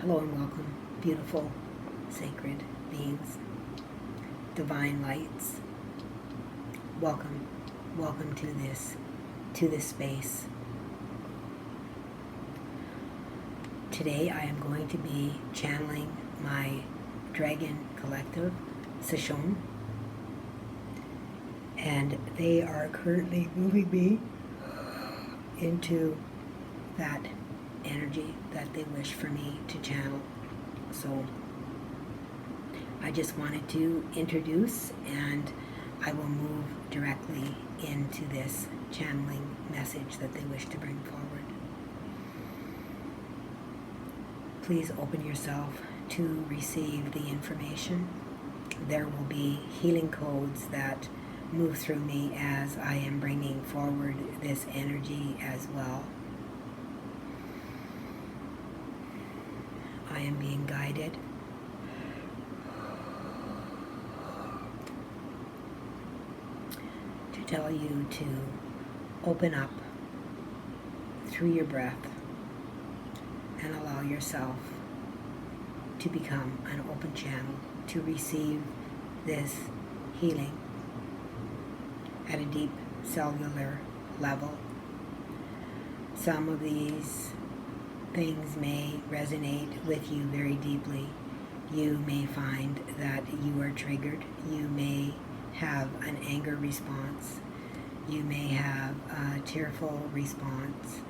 Hello and welcome, beautiful, sacred beings, divine lights. Welcome, welcome to this space. Today I am going to be channeling my Dragon Collective, Sashon, and they are currently moving me into that energy that they wish for me to channel. So I just wanted to introduce, and I will move directly into this channeling message that they wish to bring forward. Please open yourself to receive the information. There will be healing codes that move through me as I am bringing forward this energy as well. I am being guided to tell you to open up through your breath and allow yourself to become an open channel to receive this healing at a deep cellular level. Some of these things may resonate with you very deeply. You may find that you are triggered. You may have an anger response. You may have a tearful response.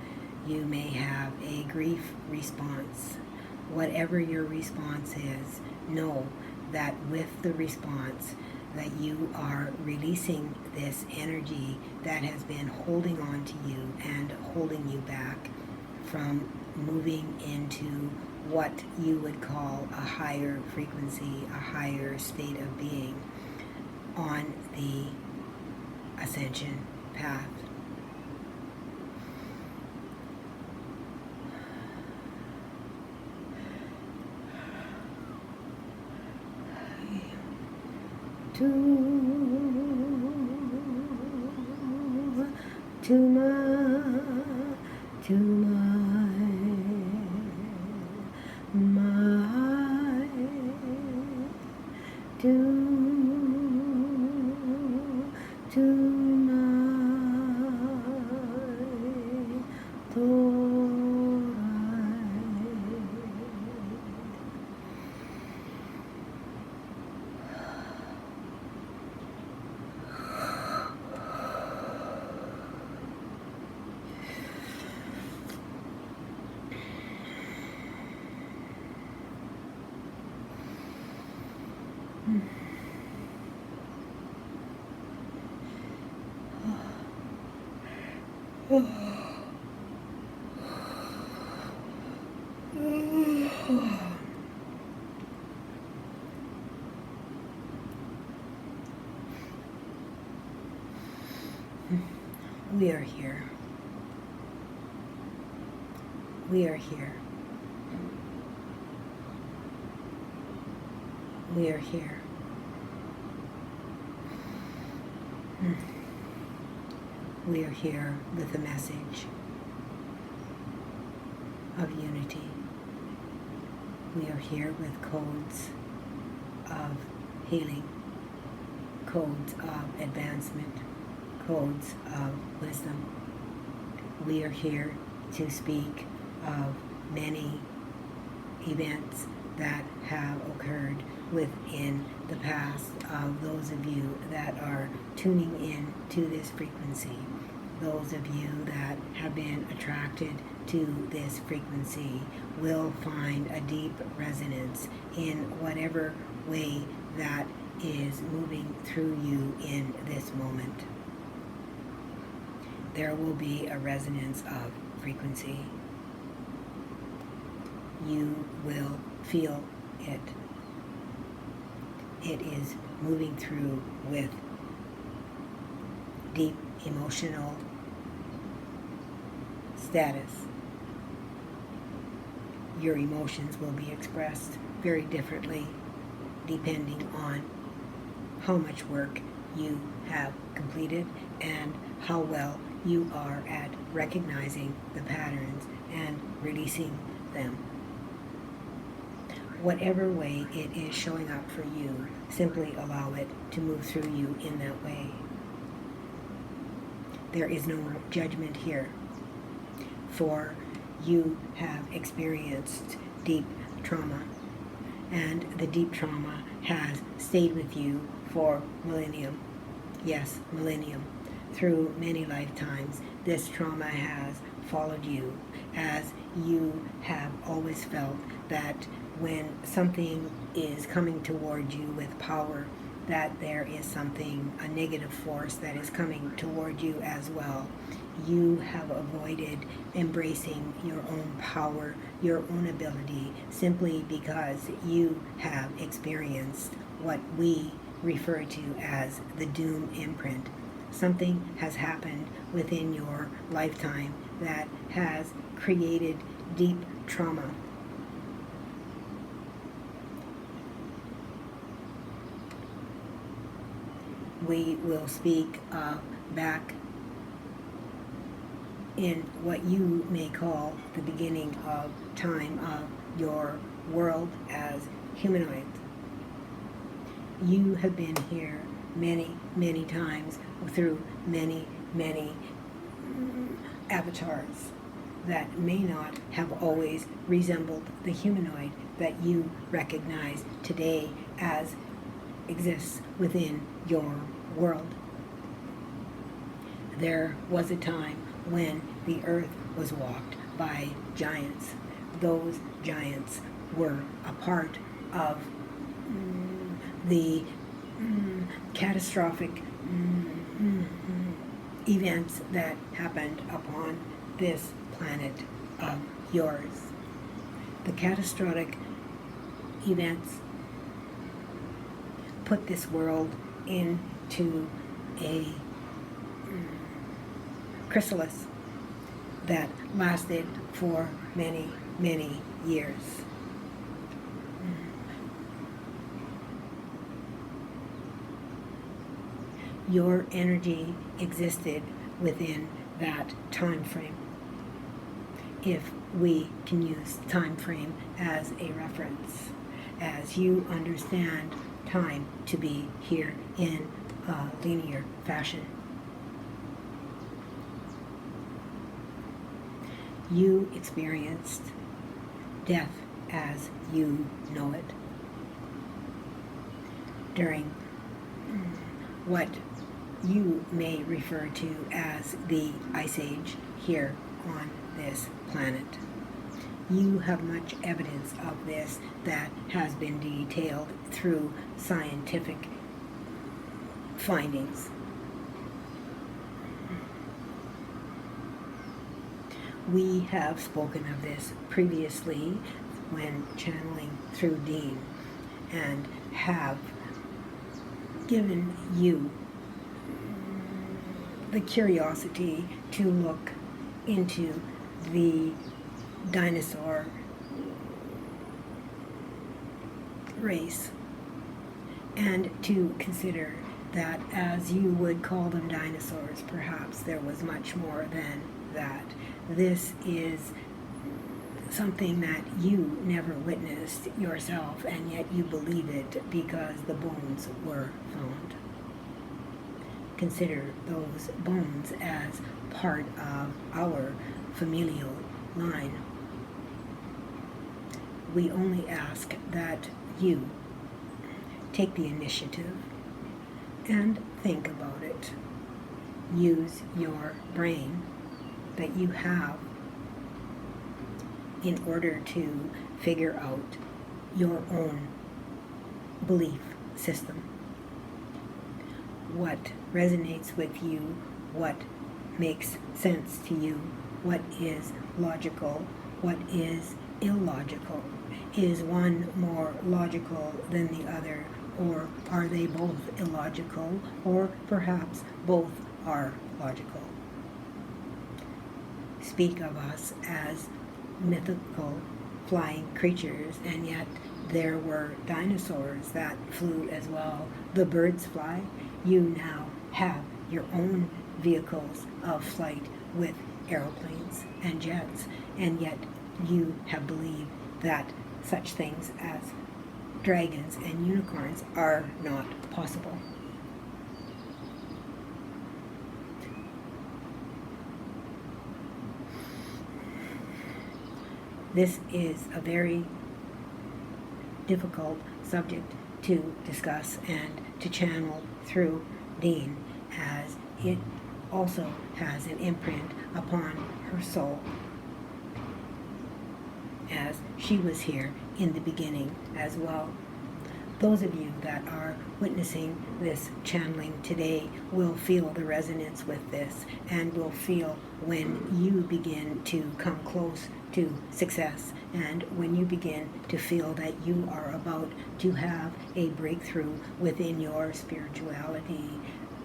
You may have a grief response. Whatever your response is, know that with the response that you are releasing this energy that has been holding on to you and holding you back from moving into what you would call a higher frequency, a higher state of being on the ascension path. We are here. We are here. We are here. We are here with a message of unity. We are here with codes of healing, codes of advancement, codes of wisdom. We are here to speak of many events that have occurred within the past of those of you that are tuning in to this frequency, those of you that have been attracted to this frequency will find a deep resonance in whatever way that is moving through you in this moment. There will be a resonance of frequency. You will feel it. It is moving through with deep emotional status. Your emotions will be expressed very differently depending on how much work you have completed and how well you are at recognizing the patterns and releasing them. whatever way it is showing up for you, simply allow it to move through you in that way. There is no judgment here, for you have experienced deep trauma, and the deep trauma has stayed with you for millennium. Yes, millennium. Through many lifetimes, this trauma has followed you, as you have always felt that when something is coming toward you with power, that there is something, a negative force that is coming toward you as well. You have avoided embracing your own power, your own ability, simply because you have experienced what we refer to as the doom imprint. Something has happened within your lifetime that has created deep trauma. We will speak back in what you may call the beginning of time of your world as humanoids. You have been here many, many times through many, many avatars that may not have always resembled the humanoid that you recognize today as exists within your world. There was a time when the earth was walked by giants. Those giants were a part of the catastrophic events that happened upon this planet of yours. The catastrophic events put this world into a chrysalis that lasted for many, many years. Your energy existed within that time frame, if we can use time frame as a reference, as you understand time to be here in a linear fashion. You experienced death as you know it during what you may refer to as the Ice Age here on this planet. You have much evidence of this that has been detailed through scientific findings. We have spoken of this previously when channeling through Dene, and have given you the curiosity to look into the dinosaur race, and to consider that as you would call them dinosaurs, perhaps there was much more than that. This is something that you never witnessed yourself, and yet you believe it because the bones were found. Consider those bones as part of our familial line. We only ask that you take the initiative and think about it. Use your brain that you have in order to figure out your own belief system. What resonates with you, what makes sense to you, what is logical, what is illogical. Is one more logical than the other, or are they both illogical, or perhaps both are logical? Speak of us as mythical flying creatures, and yet there were dinosaurs that flew as well. The birds fly. You now have your own vehicles of flight with aeroplanes and jets, and yet you have believed that such things as dragons and unicorns are not possible. This is a very difficult subject to discuss and to channel through Dene, as it also has an imprint upon her soul, as she was here in the beginning as well. Those of you that are witnessing this channeling today will feel the resonance with this, and will feel when you begin to come close to success, and when you begin to feel that you are about to have a breakthrough within your spirituality,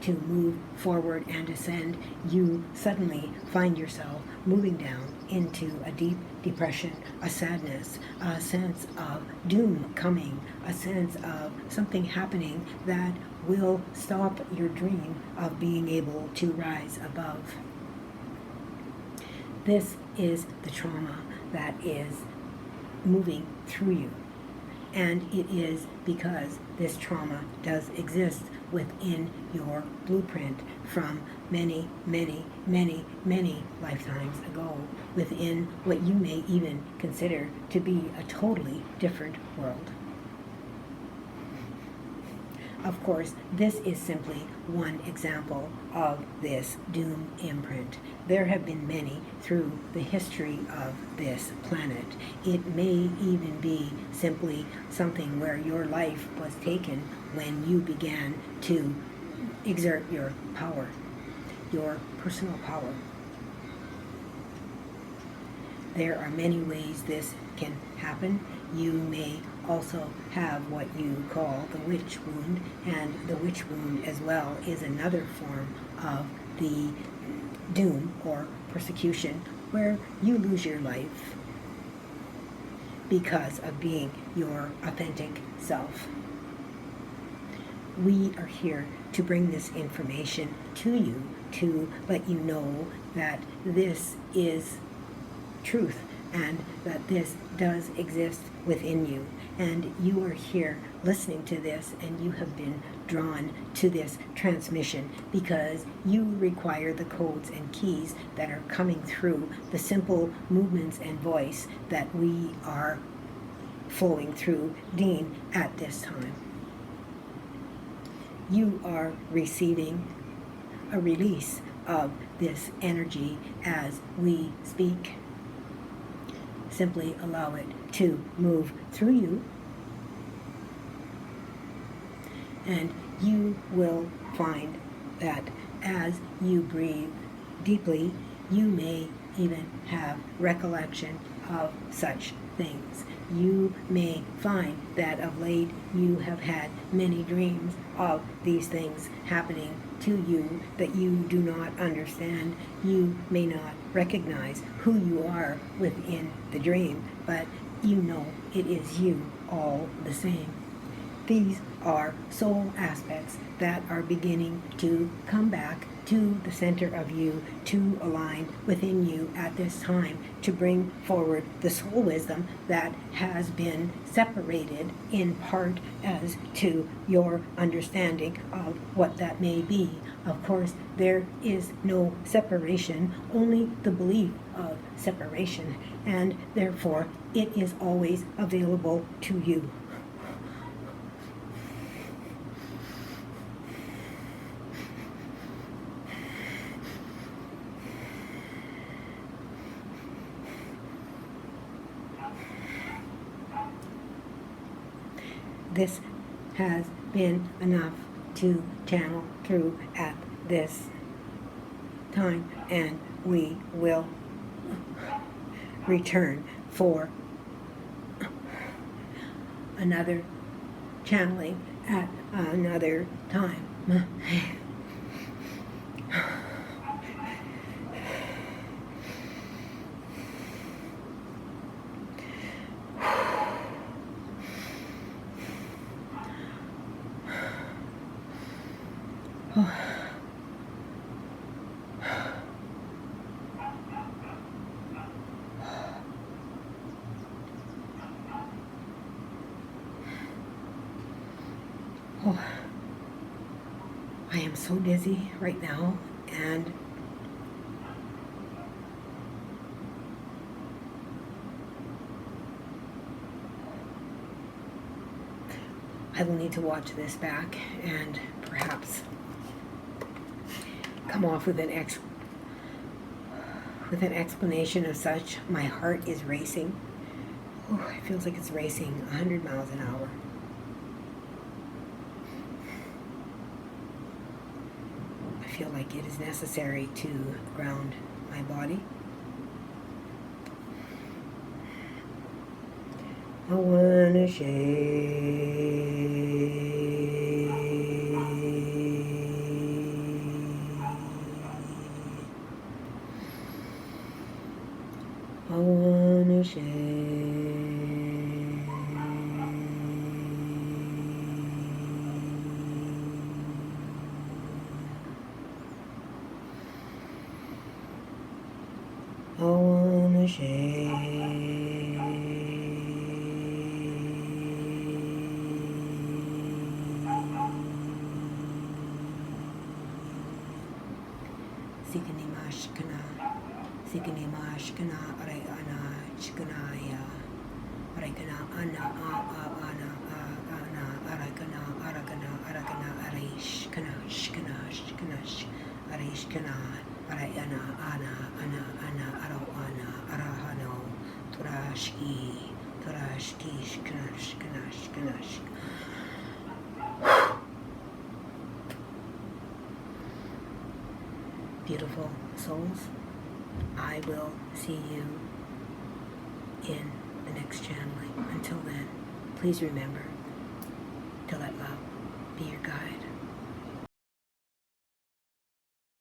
to move forward and ascend, you suddenly find yourself moving down into a deep depression, a sadness, a sense of doom coming, a sense of something happening that will stop your dream of being able to rise above. This is the trauma that is moving through you. And it is because this trauma does exist within your blueprint from many, many, many, many lifetimes ago, within what you may even consider to be a totally different world. Of course, this is simply one example of this doom imprint. There have been many through the history of this planet. It may even be simply something where your life was taken when you began to exert your power, your personal power. There are many ways this can happen. You may also have what you call the witch wound, and the witch wound as well is another form of the doom or persecution where you lose your life because of being your authentic self. We are here to bring this information to you, to let you know that this is truth and that this does exist within you. And you are here listening to this, and you have been drawn to this transmission because you require the codes and keys that are coming through the simple movements and voice that we are flowing through Dene at this time. You are receiving a release of this energy as we speak. Simply allow it to move through you, and you will find that as you breathe deeply, you may even have recollection of such things. You may find that of late you have had many dreams of these things happening to you that you do not understand. You may not recognize who you are within the dream, but you know it is you all the same. These are soul aspects that are beginning to come back to the center of you, to align within you at this time, to bring forward the soul wisdom that has been separated in part as to your understanding of what that may be. Of course, there is no separation, only the belief of separation, and therefore it is always available to you. This has been enough to channel through at this time, and we will return for another channeling at another time. am so dizzy right now, and I will need to watch this back and perhaps come off with an explanation of such. My heart is racing. Oh, it feels like it's racing 100 miles an hour. I feel like it is necessary to ground my body. I wanna shake. I wanna shake. I wanna shake. Sikanima shikana, sikanima shikana, arayana shikanaya, araykana ana ana arakana arakana arakana arayshkana shikana shikana arayshkana arayana ana aro ana arahano turashki shikana shikana shikana. Beautiful souls, I will see you in the next channeling. Until then, please remember to let love